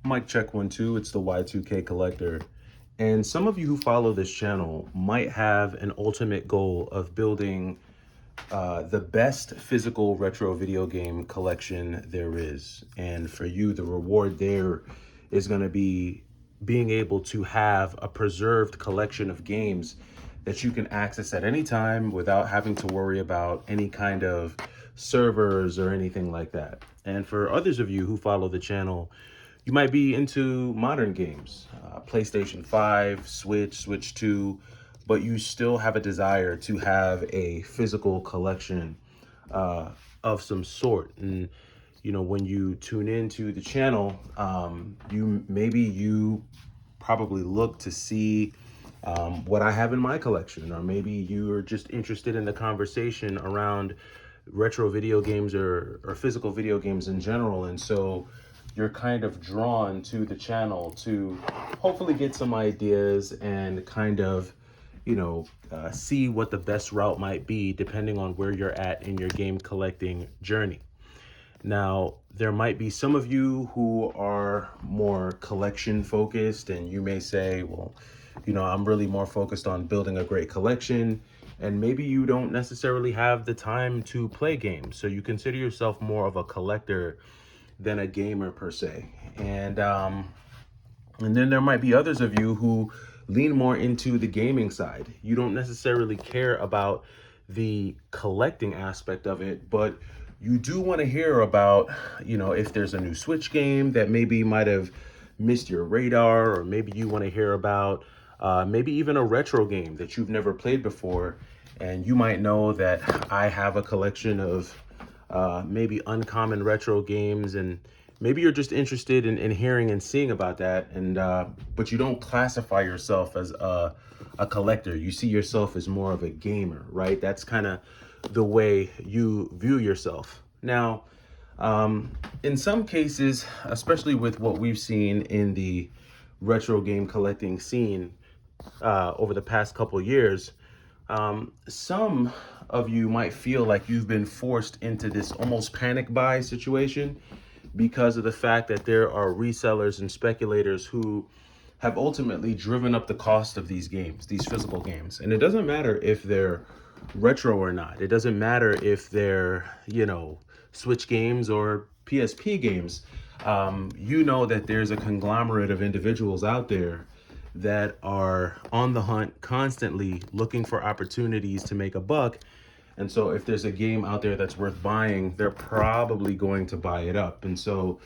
Mic check 1 2, it's the Y2K collector. And some of you who follow this channel might have an ultimate goal of building the best physical retro video game collection there is. And for you, the reward there is going to be being able to have a preserved collection of games that you can access at any time without having to worry about any kind of servers or anything like that. And for others of you who follow the channel, you might be into modern games, PlayStation 5, Switch 2, but you still have a desire to have a physical collection of some sort. And when you tune into the channel, you probably look to see what I have in my collection, or maybe you're just interested in the conversation around retro video games or physical video games in general. And so you're kind of drawn to the channel to hopefully get some ideas and kind of, see what the best route might be depending on where you're at in your game collecting journey. Now, there might be some of you who are more collection focused, and you may say, well, I'm really more focused on building a great collection. And maybe you don't necessarily have the time to play games. So you consider yourself more of a collector than a gamer per se. And then there might be others of you who lean more into the gaming side. You don't necessarily care about the collecting aspect of it, but you do want to hear about, if there's a new Switch game that maybe might have missed your radar, or maybe you want to hear about maybe even a retro game that you've never played before. And you might know that I have a collection of maybe uncommon retro games, and maybe you're just interested in hearing and seeing about that. And but you don't classify yourself as a collector. You see yourself as more of a gamer, right? That's kind of the way you view yourself. Now, in some cases, especially with what we've seen in the retro game collecting scene over the past couple years, some of you might feel like you've been forced into this almost panic buy situation because of the fact that there are resellers and speculators who have ultimately driven up the cost of these games, these physical games. And it doesn't matter if they're retro or not. It doesn't matter if they're, Switch games or PSP games. That there's a conglomerate of individuals out there that are on the hunt constantly looking for opportunities to make a buck. And so if there's a game out there that's worth buying, they're probably going to buy it up. And so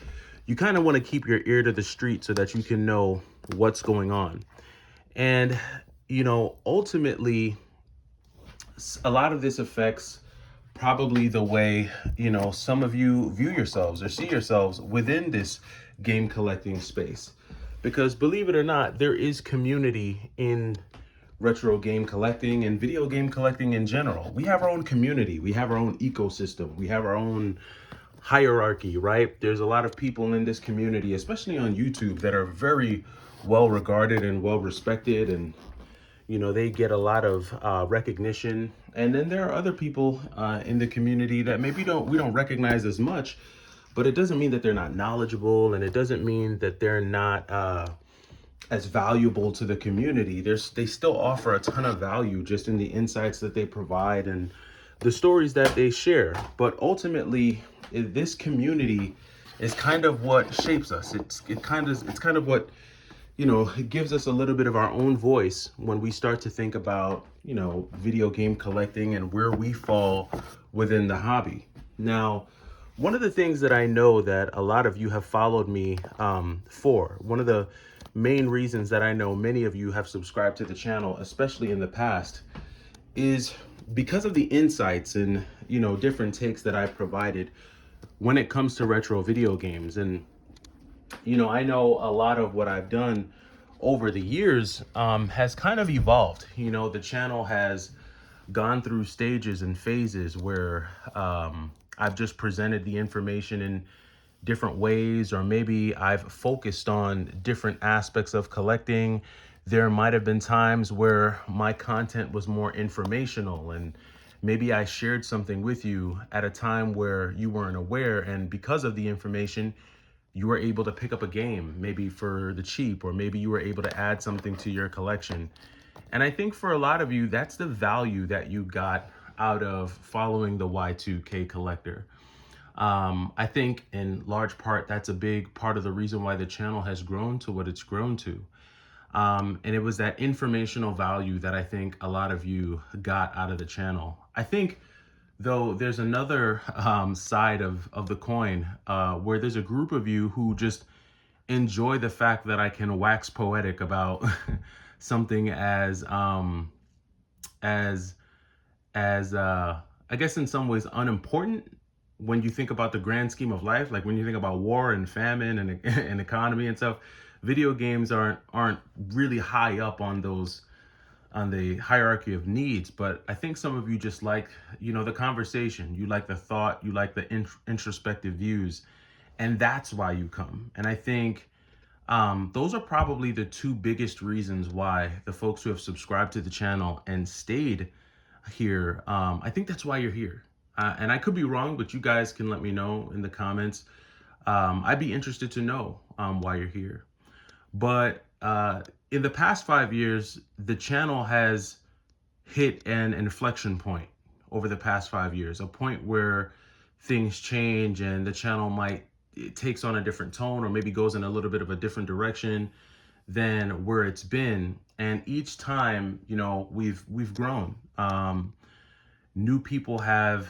you kind of want to keep your ear to the street so that you can know what's going on. And, ultimately, a lot of this affects probably the way, some of you view yourselves or see yourselves within this game collecting space. Because believe it or not, there is community in retro game collecting and video game collecting in general. We have our own community. We have our own ecosystem. We have our own hierarchy, right? There's a lot of people in this community, especially on YouTube, that are very well regarded and well respected, and they get a lot of recognition. And then there are other people in the community that maybe we don't recognize as much, but it doesn't mean that they're not knowledgeable, and it doesn't mean that they're not as valuable to the community. They still offer a ton of value just in the insights that they provide and the stories that they share. But ultimately, this community is kind of what shapes us. It's kind of what, it gives us a little bit of our own voice when we start to think about, video game collecting and where we fall within the hobby. Now, one of the things that I know that a lot of you have followed me for, one of the main reasons that I know many of you have subscribed to the channel, especially in the past, is because of the insights and, different takes that I've provided when it comes to retro video games. And, I know a lot of what I've done over the years has kind of evolved. The channel has gone through stages and phases where I've just presented the information in different ways, or maybe I've focused on different aspects of collecting. There might have been times where my content was more informational, and maybe I shared something with you at a time where you weren't aware. And because of the information, you were able to pick up a game, maybe for the cheap, or maybe you were able to add something to your collection. And I think for a lot of you, that's the value that you got out of following the Y2K collector. I think in large part, that's a big part of the reason why the channel has grown to what it's grown to. And it was that informational value that I think a lot of you got out of the channel. I think, though, there's another side of the coin where there's a group of you who just enjoy the fact that I can wax poetic about something as I guess in some ways unimportant when you think about the grand scheme of life. Like when you think about war and famine and and economy and stuff, video games aren't really high up on the hierarchy of needs. But I think some of you just like, the conversation, you like the thought, you like the introspective views, and that's why you come. And I think those are probably the two biggest reasons why the folks who have subscribed to the channel and stayed here, I think that's why you're here. And I could be wrong, but you guys can let me know in the comments. I'd be interested to know why you're here. But in the past 5 years, the channel has hit an inflection point over the past 5 years, a point where things change and the channel it takes on a different tone, or maybe goes in a little bit of a different direction than where it's been. And each time, we've grown. New people have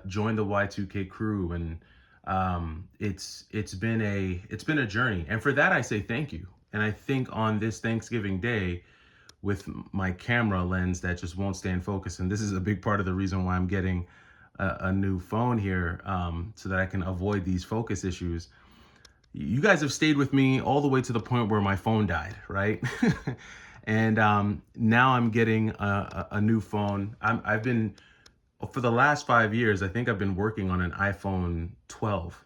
joined the Y2K crew, and it's been a journey. And for that, I say thank you. And I think on this Thanksgiving Day, with my camera lens that just won't stay in focus, and this is a big part of the reason why I'm getting a new phone here, so that I can avoid these focus issues. You guys have stayed with me all the way to the point where my phone died, right? And now I'm getting a new phone. I've been, for the last 5 years, I think I've been working on an iPhone 12.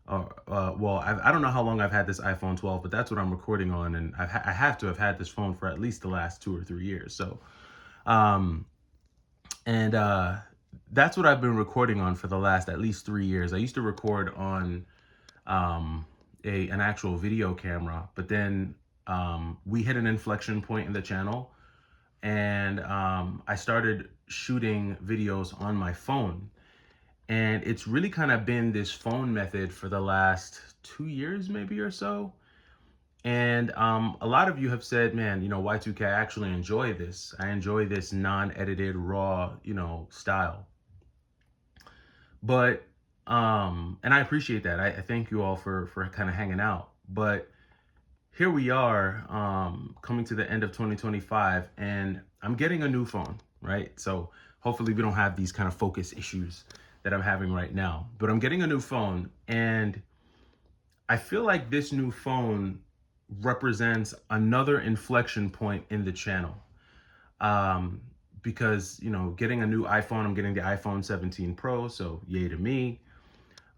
I don't know how long I've had this iPhone 12, but that's what I'm recording on. And I have to have had this phone for at least the last 2 or 3 years. So, and that's what I've been recording on for the last at least 3 years. I used to record on an actual video camera, but then we hit an inflection point in the channel, and I started shooting videos on my phone. And it's really kind of been this phone method for the last 2 years, maybe, or so. And a lot of you have said, man, Y2K, I actually enjoy this. I enjoy this non-edited, raw, style. But, and I appreciate that. I thank you all for kind of hanging out. But here we are, coming to the end of 2025, and I'm getting a new phone, right? So hopefully we don't have these kind of focus issues that I'm having right now. But I'm getting a new phone, and I feel like this new phone represents another inflection point in the channel. Because, getting a new iPhone, I'm getting the iPhone 17 Pro, so yay to me.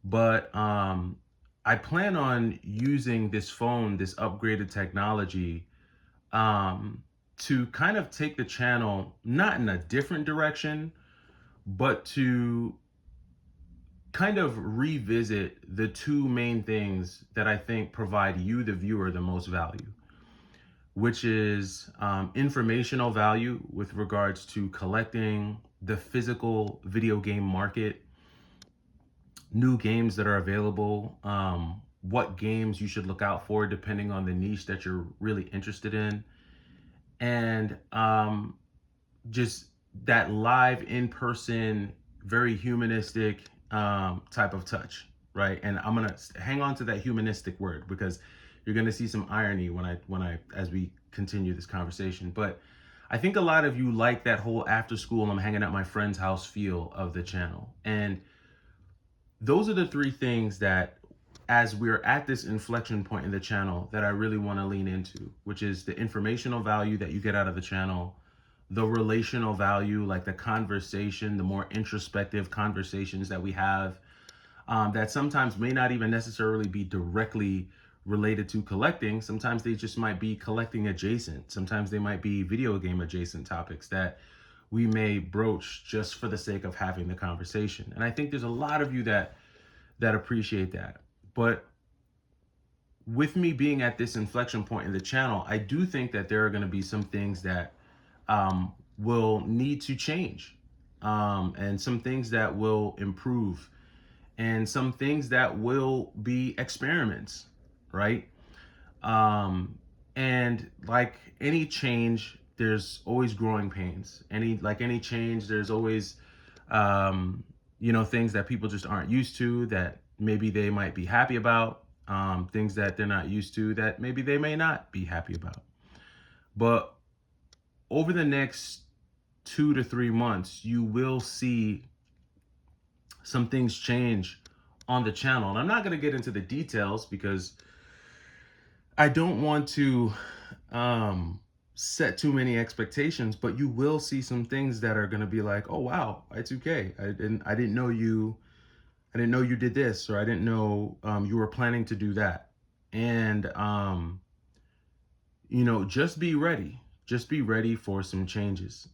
But I plan on using this phone, this upgraded technology, to kind of take the channel, not in a different direction, but to kind of revisit the two main things that I think provide you, the viewer, the most value, which is informational value with regards to collecting, the physical video game market, new games that are available, what games you should look out for depending on the niche that you're really interested in, and just that live, in-person, very humanistic type of touch, right? And I'm gonna hang on to that humanistic word, because you're gonna see some irony when I as we continue this conversation. But I think a lot of you like that whole after school, I'm hanging at my friend's house feel of the channel. And those are the three things that, as we're at this inflection point in the channel, that I really want to lean into, which is the informational value that you get out of the channel, the relational value, like the conversation, the more introspective conversations that we have, that sometimes may not even necessarily be directly related to collecting. Sometimes they just might be collecting adjacent. Sometimes they might be video game adjacent topics that we may broach just for the sake of having the conversation. And I think there's a lot of you that appreciate that. But with me being at this inflection point in the channel, I do think that there are going to be some things that will need to change, and some things that will improve, and some things that will be experiments, right? And like any change, there's always growing pains. Any change, there's always things that people just aren't used to, that maybe they might be happy about, things that they're not used to that maybe they may not be happy about. But over the next 2 to 3 months, you will see some things change on the channel. And I'm not going to get into the details because I don't want to set too many expectations, but you will see some things that are going to be like, oh wow, Y2K, I didn't know you did this, or I didn't know you were planning to do that. And just be ready. Just be ready for some changes.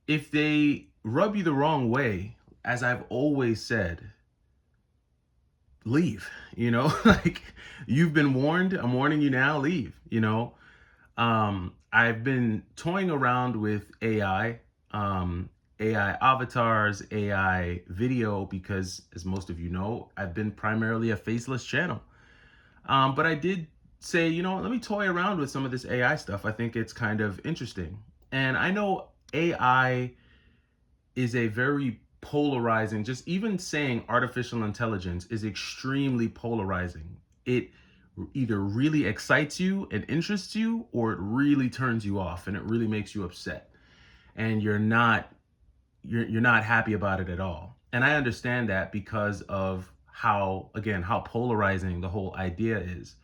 If they rub you the wrong way, as I've always said, leave. Like, you've been warned. I'm warning you now, leave. I've been toying around with AI, AI avatars, AI video, because as most of you know, I've been primarily a faceless channel. But I did say, let me toy around with some of this AI stuff. I think it's kind of interesting. And I know AI is a very polarizing, just even saying artificial intelligence is extremely polarizing. It either really excites you and interests you, or it really turns you off and it really makes you upset. And you're not happy about it at all. And I understand that because of how polarizing the whole idea is.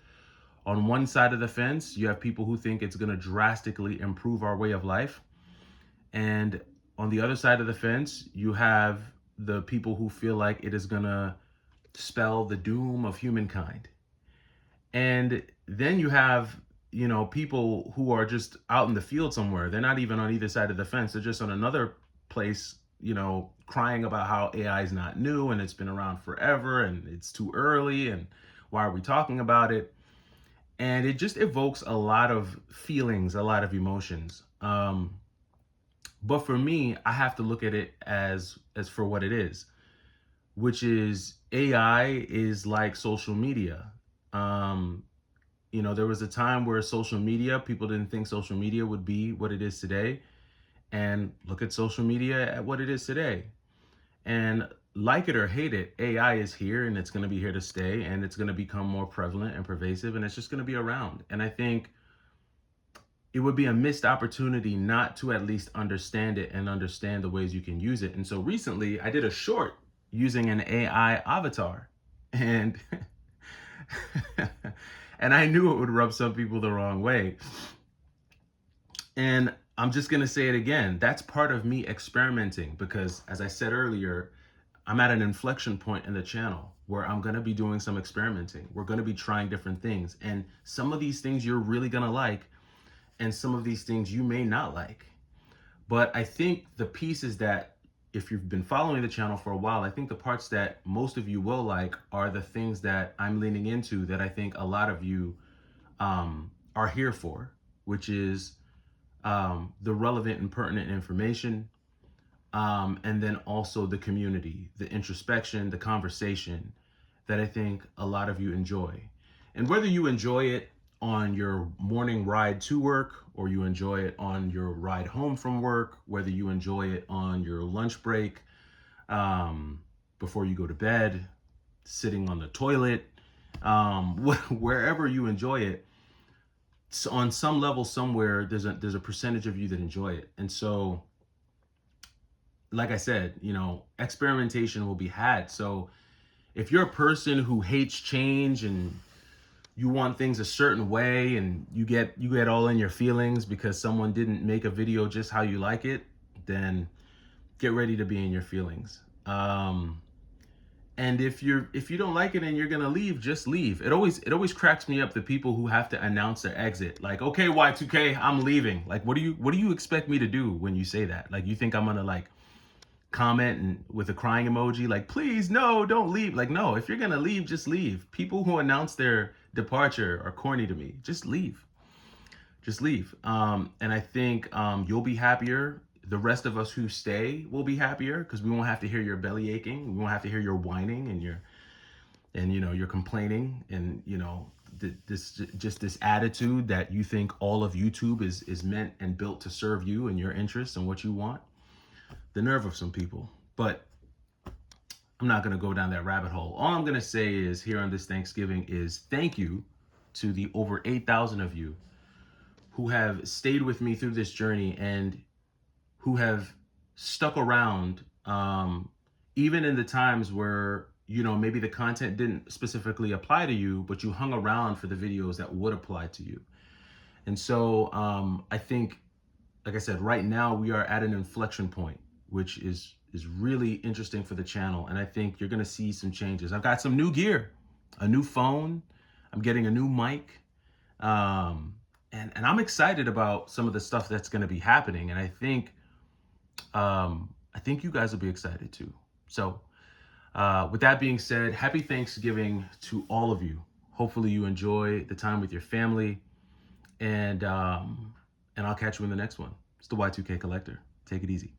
On one side of the fence, you have people who think it's going to drastically improve our way of life. And on the other side of the fence, you have the people who feel like it is going to spell the doom of humankind. And then you have, people who are just out in the field somewhere. They're not even on either side of the fence. They're just on another place, crying about how AI is not new and it's been around forever and it's too early and why are we talking about it? And it just evokes a lot of feelings, a lot of emotions. But for me, I have to look at it as for what it is, which is AI is like social media. There was a time where people didn't think social media would be what it is today. And look at social media at what it is today. And like it or hate it, AI is here and it's going to be here to stay, and it's going to become more prevalent and pervasive, and it's just going to be around. And I think it would be a missed opportunity not to at least understand it and understand the ways you can use it. And so recently I did a short using an AI avatar, and and I knew it would rub some people the wrong way. And I'm just going to say it again. That's part of me experimenting, because as I said earlier, I'm at an inflection point in the channel where I'm going to be doing some experimenting. We're going to be trying different things. And some of these things you're really going to like, and some of these things you may not like. But I think the piece is that if you've been following the channel for a while, I think the parts that most of you will like are the things that I'm leaning into, that I think a lot of you are here for, which is the relevant and pertinent information, and then also the community, the introspection, the conversation that I think a lot of you enjoy. And whether you enjoy it on your morning ride to work, or you enjoy it on your ride home from work, whether you enjoy it on your lunch break, before you go to bed, sitting on the toilet, wherever you enjoy it, so on some level somewhere, there's a percentage of you that enjoy it. And so, like I said, experimentation will be had. So if you're a person who hates change and you want things a certain way, and you get all in your feelings because someone didn't make a video just how you like it, then get ready to be in your feelings. And if you don't like it and you're gonna leave, just leave. It always cracks me up, the people who have to announce their exit. Like, okay, Y2K, I'm leaving. Like, what do you expect me to do when you say that? Like, you think I'm gonna like comment and with a crying emoji, like, please, no, don't leave. Like, no, if you're gonna leave, just leave. People who announce their departure are corny to me. Just leave. Just leave. And I think you'll be happier. The rest of us who stay will be happier because we won't have to hear your belly aching. We won't have to hear your whining and your complaining and this attitude that you think all of YouTube is meant and built to serve you and your interests and what you want. The nerve of some people. But I'm not going to go down that rabbit hole. All I'm going to say is here on this Thanksgiving is thank you to the over 8,000 of you who have stayed with me through this journey and who have stuck around, even in the times where, maybe the content didn't specifically apply to you, but you hung around for the videos that would apply to you. And so I think, like I said, right now we are at an inflection point, which is really interesting for the channel. And I think you're going to see some changes. I've got some new gear, a new phone. I'm getting a new mic. And I'm excited about some of the stuff that's going to be happening. And I think you guys will be excited too. So with that being said, happy Thanksgiving to all of you. Hopefully you enjoy the time with your family, and I'll catch you in the next one. It's the Y2K Collector. Take it easy.